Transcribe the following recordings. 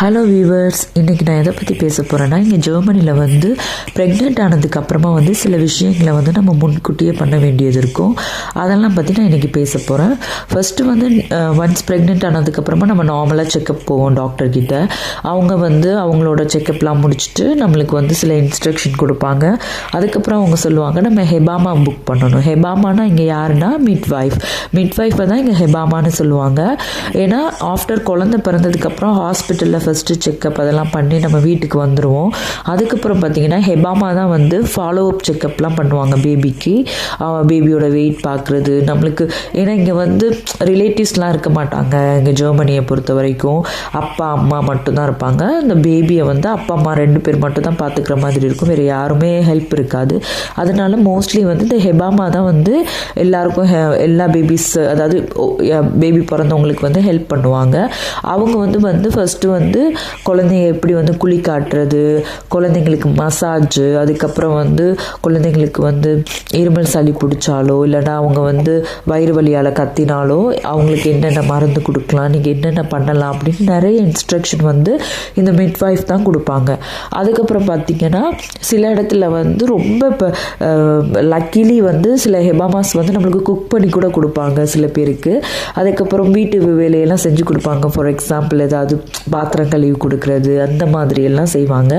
Hello viewers, இன்றைக்கி நான் எதை பற்றி பேச போகிறேன்னா, இங்கே ஜெர்மனியில் வந்து ப்ரெக்னென்ட் ஆனதுக்கப்புறமா வந்து சில விஷயங்களை வந்து நம்ம முன்கூட்டியே பண்ண வேண்டியது இருக்கும். அதெல்லாம் பற்றி நான் இன்றைக்கி பேச போகிறேன். ஃபஸ்ட்டு வந்து ஒன்ஸ் ப்ரெக்னென்ட் ஆனதுக்கப்புறமா நம்ம நார்மலாக செக்கப் போவோம் டாக்டர்கிட்ட. அவங்க வந்து அவங்களோட செக்கப்லாம் முடிச்சுட்டு நம்மளுக்கு வந்து சில இன்ஸ்ட்ரக்ஷன் கொடுப்பாங்க. அதுக்கப்புறம் அவங்க சொல்லுவாங்க நம்ம ஹெபாமா புக் பண்ணணும். ஹெபாமானா இங்கே யாருன்னா மிட்வைஃபை தான் இங்கே ஹெபாமான்னு சொல்லுவாங்க. ஏன்னா ஆஃப்டர் குழந்தை பிறந்ததுக்கப்புறம் ஹாஸ்பிட்டலில் ஃபஸ்ட்டு செக்கப் அதெல்லாம் பண்ணி நம்ம வீட்டுக்கு வந்துடுவோம். அதுக்கப்புறம் பார்த்திங்கன்னா ஹெபாமா தான் வந்து ஃபாலோ அப் செக்கப்லாம் பண்ணுவாங்க பேபிக்கு. பேபியோட வெயிட் பார்க்குறது நம்மளுக்கு. ஏன்னா இங்கே வந்து ரிலேட்டிவ்ஸ்லாம் இருக்க மாட்டாங்க. இங்கே ஜெர்மனியை பொறுத்த வரைக்கும் அப்பா அம்மா மட்டும்தான் இருப்பாங்க. அந்த பேபியை வந்து அப்பா அம்மா 2 பேர் மட்டும் தான் பார்த்துக்கிற மாதிரி இருக்கும். வேறு யாருமே ஹெல்ப் இருக்காது. அதனால மோஸ்ட்லி வந்து இந்த ஹெபாமா தான் வந்து எல்லாருக்கும் எல்லா பேபிஸ், அதாவது பேபி பிறந்தவங்களுக்கு வந்து ஹெல்ப் பண்ணுவாங்க. அவங்க வந்து ஃபஸ்ட்டு வந்து குழந்தைங்க எப்படி வந்து குளிக்காட்டுறது, குழந்தைங்களுக்கு மசாஜ், அதுக்கப்புறம் வந்து குழந்தைங்களுக்கு வந்து இருமல் சளி பிடிச்சாலோ இல்லைனா அவங்க வந்து வயிறு வலியால் கத்தினாலோ அவங்களுக்கு என்னென்ன மருந்து கொடுக்கலாம், நீங்கள் என்னென்ன பண்ணலாம் அப்படின்னு நிறைய இன்ஸ்ட்ரக்ஷன் வந்து இந்த மிட்வைஃப் தான் கொடுப்பாங்க. அதுக்கப்புறம் பார்த்திங்கன்னா சில இடத்துல வந்து ரொம்ப இப்போ லக்கிலி வந்து சில ஹெபாமாஸ் வந்து நம்மளுக்கு குக் பண்ணி கூட கொடுப்பாங்க சில பேருக்கு. அதுக்கப்புறம் வீட்டு வேலையெல்லாம் செஞ்சு கொடுப்பாங்க. ஃபார் எக்ஸாம்பிள் ஏதாவது பாத்திரம் கழுவி கொடுக்கறது அந்த மாதிரி எல்லாம் செய்வாங்க.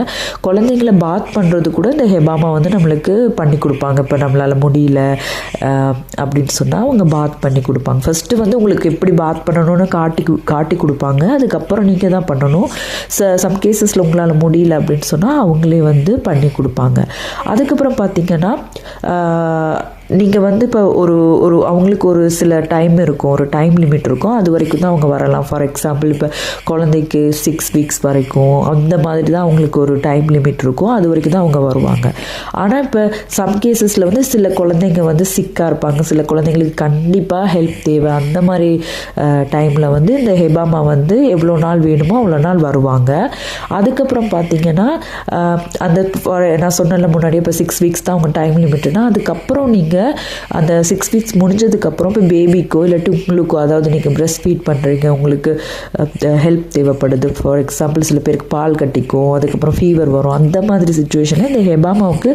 குழந்தைங்களை பாத் பண்ணுறது கூட இந்த ஹெபாமா வந்து நம்மளுக்கு பண்ணி கொடுப்பாங்க. இப்போ நம்மளால் முடியல அப்படின்னு சொன்னால் அவங்க பாத் பண்ணி கொடுப்பாங்க. ஃபஸ்ட்டு வந்து உங்களுக்கு எப்படி பாத் பண்ணணும்னு காட்டி கொடுப்பாங்க. அதுக்கப்புறம் நீங்கள் தான் பண்ணணும். சம் கேசஸில் உங்களால் முடியல அப்படின்னு சொன்னால் அவங்களே வந்து பண்ணி கொடுப்பாங்க. அதுக்கப்புறம் பார்த்திங்கன்னா நீங்கள் வந்து இப்போ ஒரு அவங்களுக்கு ஒரு சில டைம் இருக்கும், ஒரு டைம் லிமிட் இருக்கும். அது வரைக்கும் தான் அவங்க வரலாம். ஃபார் எக்ஸாம்பிள் இப்போ குழந்தைக்கு 6 வீக்ஸ் வரைக்கும் அந்த மாதிரி தான் அவங்களுக்கு ஒரு டைம் லிமிட் இருக்கும். அது வரைக்கும் தான் அவங்க வருவாங்க. ஆனால் இப்போ சம் கேசஸில் வந்து சில குழந்தைங்க வந்து சிக்காக இருப்பாங்க. சில குழந்தைங்களுக்கு கண்டிப்பாக ஹெல்ப் தேவை. அந்த மாதிரி டைமில் வந்து இந்த ஹெபாமா வந்து எவ்வளோ நாள் வேணுமோ அவ்வளோ நாள் வருவாங்க. அதுக்கப்புறம் பார்த்திங்கன்னா அந்த நான் சொன்னல முன்னாடியே இப்போ 6 வீக்ஸ் தான் அவங்க டைம் லிமிட்னா, அதுக்கப்புறம் நீங்கள் அந்த 6 வீக்ஸ் முடிஞ்சதுக்கப்புறம் இப்போ பேபிக்கோ இல்லாட்டி உங்களுக்கோ, அதாவது நீங்கள் பிரெஸ்ட் ஃபீட் பண்ணுறீங்க, உங்களுக்கு ஹெல்ப் தேவைப்படுது. ஃபார் எக்ஸாம்பிள் சில பேருக்கு பால் கட்டிக்கும், அதுக்கப்புறம் ஃபீவர் வரும். அந்த மாதிரி சுச்சுவேஷனில் இந்த ஹெபாமாவுக்கு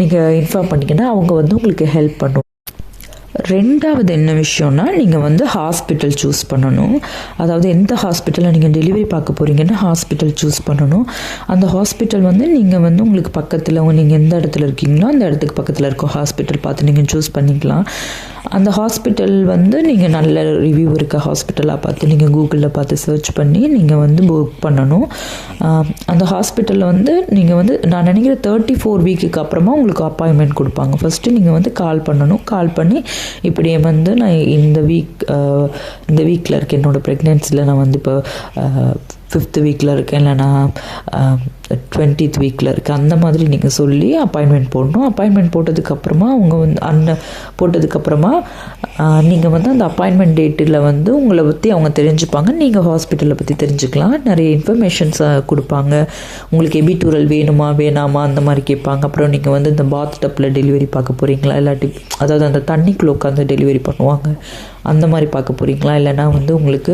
நீங்கள் இன்ஃபார்ம் பண்ணிங்கன்னா அவங்க வந்து உங்களுக்கு ஹெல்ப் பண்ணும். ரெண்டாவது என்ன விஷயம்னா, நீங்கள் வந்து ஹாஸ்பிட்டல் சூஸ் பண்ணணும். அதாவது எந்த ஹாஸ்பிட்டலில் நீங்கள் டெலிவரி பார்க்க போகிறீங்கன்னா ஹாஸ்பிட்டல் சூஸ் பண்ணணும். அந்த ஹாஸ்பிட்டல் வந்து நீங்கள் வந்து உங்களுக்கு பக்கத்தில் நீங்கள் எந்த இடத்துல இருக்கீங்களோ அந்த இடத்துக்கு பக்கத்தில் இருக்க ஹாஸ்பிட்டல் பார்த்து நீங்கள் சூஸ் பண்ணிக்கலாம். அந்த ஹாஸ்பிட்டல் வந்து நீங்கள் நல்ல ரிவ்யூ இருக்க ஹாஸ்பிட்டலாக பார்த்து நீங்கள் கூகுளில் பார்த்து சர்ச் பண்ணி நீங்கள் வந்து புக் பண்ணணும். அந்த ஹாஸ்பிட்டலில் வந்து நீங்கள் வந்து நான் நினைக்கிற 34 வீக்குக்கு அப்புறமா உங்களுக்கு அப்பாயின்மெண்ட் கொடுப்பாங்க. ஃபஸ்ட்டு நீங்கள் வந்து கால் பண்ணணும். கால் பண்ணி இப்படியே வந்து நான் இந்த வீக்கில் இருக்கேன், என்னோடய ப்ரெக்னென்சியில் நான் வந்து இப்போ 5th வீக்கில் இருக்கேன், இல்லைனா 20th வீக்கில் இருக்குது, அந்த மாதிரி நீங்கள் சொல்லி அப்பாயின்மெண்ட் போடணும். அப்பாயின்மெண்ட் போட்டதுக்கப்புறமா அவங்க வந்து போட்டதுக்கப்புறமா நீங்கள் வந்து அந்த அப்பாயின்மெண்ட் டேட்டில் வந்து உங்களை பற்றி அவங்க தெரிஞ்சுப்பாங்க. நீங்கள் ஹாஸ்பிட்டலை பற்றி தெரிஞ்சுக்கலாம். நிறைய இன்ஃபர்மேஷன்ஸை கொடுப்பாங்க. உங்களுக்கு எபிடூரல் வேணுமா வேணாமா அந்த மாதிரி கேட்பாங்க. அப்புறம் நீங்கள் வந்து இந்த பாத் டப்பில் டெலிவரி பார்க்க போகிறீங்களா, இல்லாட்டி அதாவது அந்த தண்ணிக்குள்ளே உட்காந்து டெலிவரி பண்ணுவாங்க அந்த மாதிரி பார்க்க போகிறீங்களா, இல்லைனா வந்து உங்களுக்கு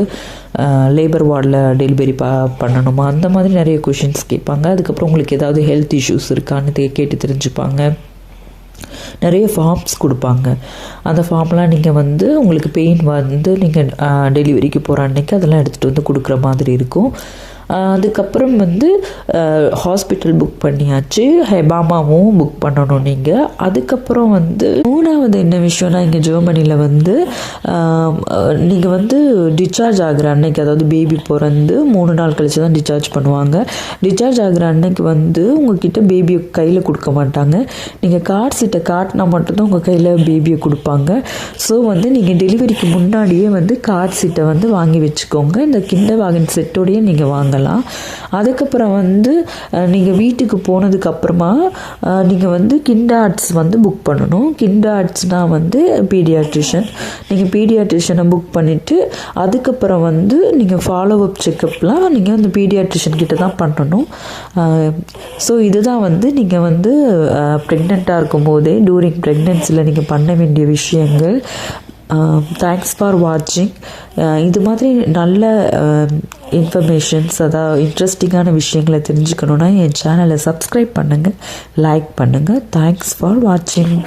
லேபர் வார்டில் டெலிவரி பண்ணணுமா, அந்த மாதிரி நிறைய கொஷின்ஸ் கேட்பாங்க. அதுக்கப்புறம் உங்களுக்கு ஏதாவது ஹெல்த் இஷ்யூஸ் இருக்கான்னு கேட்டு தெரிஞ்சுப்பாங்க. நிறைய ஃபார்ம்ஸ் கொடுப்பாங்க. அந்த ஃபார்ம்லாம் நீங்கள் வந்து உங்களுக்கு பெயின் வந்து நீங்கள் டெலிவரிக்கு போகிற அன்றைக்கி அதெல்லாம் எடுத்துகிட்டு வந்து கொடுக்குற மாதிரி இருக்கும். அதுக்கப்புறம் வந்து ஹாஸ்பிட்டல் புக் பண்ணியாச்சு, ஹெபாமாவும் புக் பண்ணணும் நீங்கள். அதுக்கப்புறம் வந்து மூணாவது என்ன விஷயம்னா, இங்கே ஜெர்மனியில் வந்து நீங்கள் வந்து டிஸ்சார்ஜ் ஆகிற அன்னைக்கு, அதாவது பேபி பிறந்து 3 நாள் கழிச்சு தான் டிஸ்சார்ஜ் பண்ணுவாங்க. டிஸ்சார்ஜ் ஆகிற அன்னைக்கு வந்து உங்ககிட்ட பேபியை கையில் கொடுக்க மாட்டாங்க. நீங்கள் கார்ட் சீட்டை காட்டினா மட்டும்தான் உங்கள் கையில் பேபியை கொடுப்பாங்க. ஸோ வந்து நீங்கள் டெலிவரிக்கு முன்னாடியே வந்து கார்ட் சீட்டை வந்து வாங்கி வச்சுக்கோங்க. இந்த கிண்டர் வாகன் செட்டோடையே நீங்கள் வாங்க. அதுக்கப்புறம் வந்து நீங்கள் வீட்டுக்கு போனதுக்கப்புறமா நீங்கள் வந்து கிண்டார்ட்ஸ் வந்து புக் பண்ணணும். கிண்டார்ட்ஸ்னால் வந்து பீடியாட்ரிஷன். நீங்கள் பீடியாட்ரிஷனை புக் பண்ணிவிட்டு அதுக்கப்புறம் வந்து நீங்கள் ஃபாலோ அப் செக்கப்லாம் நீங்கள் அந்த பீடியாட்ரிஷன் கிட்ட தான் பண்ணணும். ஸோ இதுதான் வந்து நீங்கள் வந்து ப்ரெக்னெண்ட்டாக இருக்கும் போதே டூரிங் ப்ரெக்னென்சியில் நீங்கள் பண்ண வேண்டிய விஷயங்கள். தேங்க்ஸ் ஃபார் வாட்சிங். இது மாதிரி நல்ல இன்ஃபர்மேஷன்ஸ், அதாவது இன்ட்ரெஸ்டிங்கான விஷயங்களை தெரிஞ்சுக்கணுன்னா என் சேனலை சப்ஸ்கிரைப் பண்ணுங்கள், லைக் பண்ணுங்கள். தேங்க்ஸ் ஃபார் வாட்சிங்.